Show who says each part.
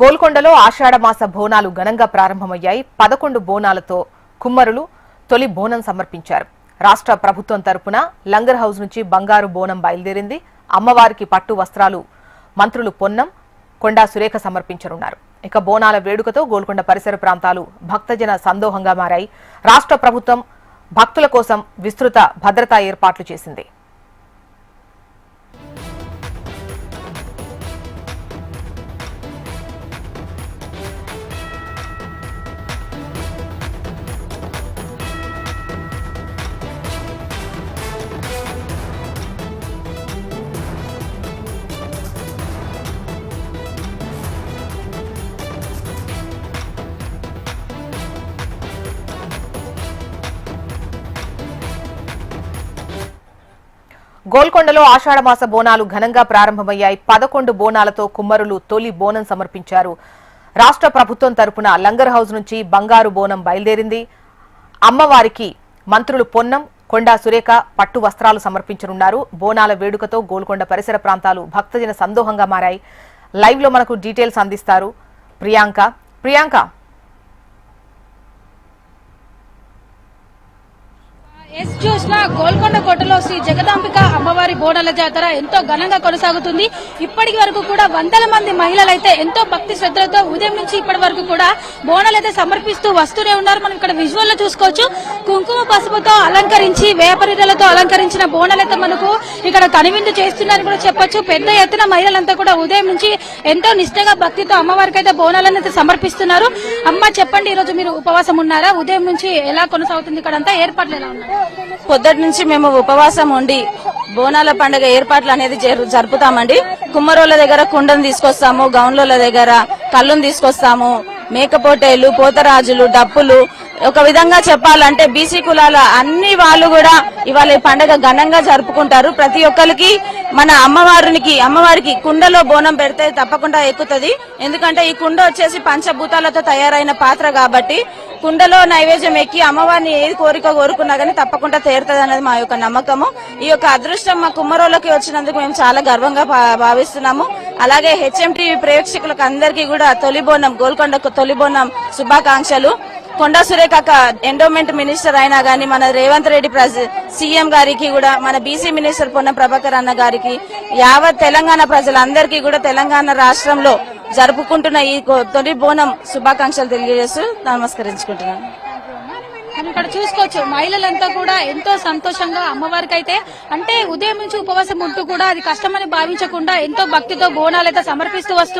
Speaker 1: గోల్కొండలో ఆషాఢమాస బోనాలు ఘనంగా ప్రారంభమయ్యాయి. 11 బోనాలతో కుమ్మరులు తొలి బోనం సమర్పించారు. రాష్ట్ర ప్రభుత్వం తరపున లంగర్ హౌస్ నుంచి బంగారు బోనం బయలుదేరింది. అమ్మవారికి పట్టు వస్త్రాలు మంత్రులు పొన్నం, కొండా సురేఖ సమర్పించనున్నారు. ఇక బోనాల వేడుకతో గోల్కొండ పరిసర ప్రాంతాలు భక్తజన సందోహంగా మారాయి. రాష్ట్ర ప్రభుత్వం భక్తుల కోసం విస్తృత భద్రతా ఏర్పాట్లు చేసింది. గోల్కొండలో ఆషాఢమాస బోనాలు ఘనంగా ప్రారంభమయ్యాయి. 11 బోనాలతో కుమ్మరులు తొలి బోనం సమర్పించారు. రాష్ట్ర ప్రభుత్వం తరపున లంగర్ హౌస్ నుంచి బంగారు బోనం బయలుదేరింది. అమ్మవారికి మంత్రులు పొన్నం, కొండా సురేఖ పట్టు వస్త్రాలు సమర్పించనున్నారు. బోనాల వేడుకతో గోల్కొండ పరిసర ప్రాంతాలు భక్తజన సందోహంగా మారాయి. లైవ్ లో మనకు డీటెయిల్స్ అందిస్తారు ప్రియాంక.
Speaker 2: చూసిన గోల్కొండ కోటలో శ్రీ జగదాంబిక అమ్మవారి బోనాల జాతర ఎంతో ఘనంగా కొనసాగుతుంది. ఇప్పటి వరకు కూడా వందల మంది మహిళలైతే ఎంతో భక్తి శ్రద్ధలతో ఉదయం నుంచి ఇప్పటి వరకు కూడా బోనాలు అయితే సమర్పిస్తూ వస్తూనే ఉన్నారు. మనం ఇక్కడ విజువల్ లో చూసుకోవచ్చు. కుంకుమ పసుపుతో అలంకరించి వేపరిదలతో అలంకరించిన బోనాలు అయితే మనకు ఇక్కడ కనువిందు చేస్తున్నారని కూడా చెప్పొచ్చు. పెద్ద ఎత్తున మహిళలంతా కూడా ఉదయం నుంచి ఎంతో నిష్ఠగా భక్తితో అమ్మవారికి అయితే బోనాలను అయితే సమర్పిస్తున్నారు. అమ్మ చెప్పండి, ఈ రోజు మీరు ఉపవాసం ఉన్నారా? ఉదయం నుంచి ఎలా కొనసాగుతుంది? ఇక్కడ అంతా ఏర్పాట్లు ఎలా ఉన్నాయి?
Speaker 3: పొద్దుటి నుంచి మేము ఉపవాసం ఉండి బోనాల పండుగ ఏర్పాట్లు అనేది జరుపుతామండి. కుమ్మరోళ్ళ దగ్గర కుండను తీసుకొస్తాము, గౌన్లోళ్ళ దగ్గర కళ్ళును తీసుకొస్తాము, మేకపోటేలు, పోతరాజులు, డప్పులు. ఒక విధంగా చెప్పాలంటే బీసీ కులాల అన్ని వాళ్ళు కూడా ఇవాళ ఈ పండుగ ఘనంగా జరుపుకుంటారు. ప్రతి ఒక్కరికి మన అమ్మవారికి కుండలో బోనం పెడితే తప్పకుండా ఎక్కుతుంది. ఎందుకంటే ఈ కుండ వచ్చేసి పంచభూతాలతో తయారైన పాత్ర కాబట్టి కుండలో నైవేద్యం ఎక్కి అమ్మవారిని ఏది కోరిక కోరుకున్నా గానీ తప్పకుండా తీరుతుంది అనేది మా యొక్క నమ్మకము. ఈ యొక్క అదృష్టం మా కుమ్మరోళ్ళకి వచ్చినందుకు మేము చాలా గర్వంగా భావిస్తున్నాము. అలాగే హెచ్ఎంటీవీ ప్రేక్షకులకు అందరికీ కూడా తొలిబోనం గోల్కొండకు తొలిబోనం శుభాకాంక్షలు. కొండా సురేఖ ఎండోమెంట్ మినిస్టర్ అయినా గానీ మన రేవంత్ రెడ్డి సీఎం గారికి కూడా, మన బీసీ మినిస్టర్ పొన్నం ప్రభాకర్ అన్న గారికి, యావత్ తెలంగాణ ప్రజలందరికీ కూడా తెలంగాణ రాష్ట్రంలో జరుపుకుంటున్న ఈ తొలి బోనం శుభాకాంక్షలు తెలియజేస్తూ నమస్కరించుకుంటున్నాను.
Speaker 2: మనం ఇక్కడ చూసుకోవచ్చు, మహిళలంతా కూడా ఎంతో సంతోషంగా అమ్మవారికి అయితే అంటే ఉదయం నుంచి ఉపవాసం ఉంటూ కూడా అది కష్టమని భావించకుండా ఎంతో భక్తితో బోనాలు అయితే సమర్పిస్తూ వస్తున్నారు.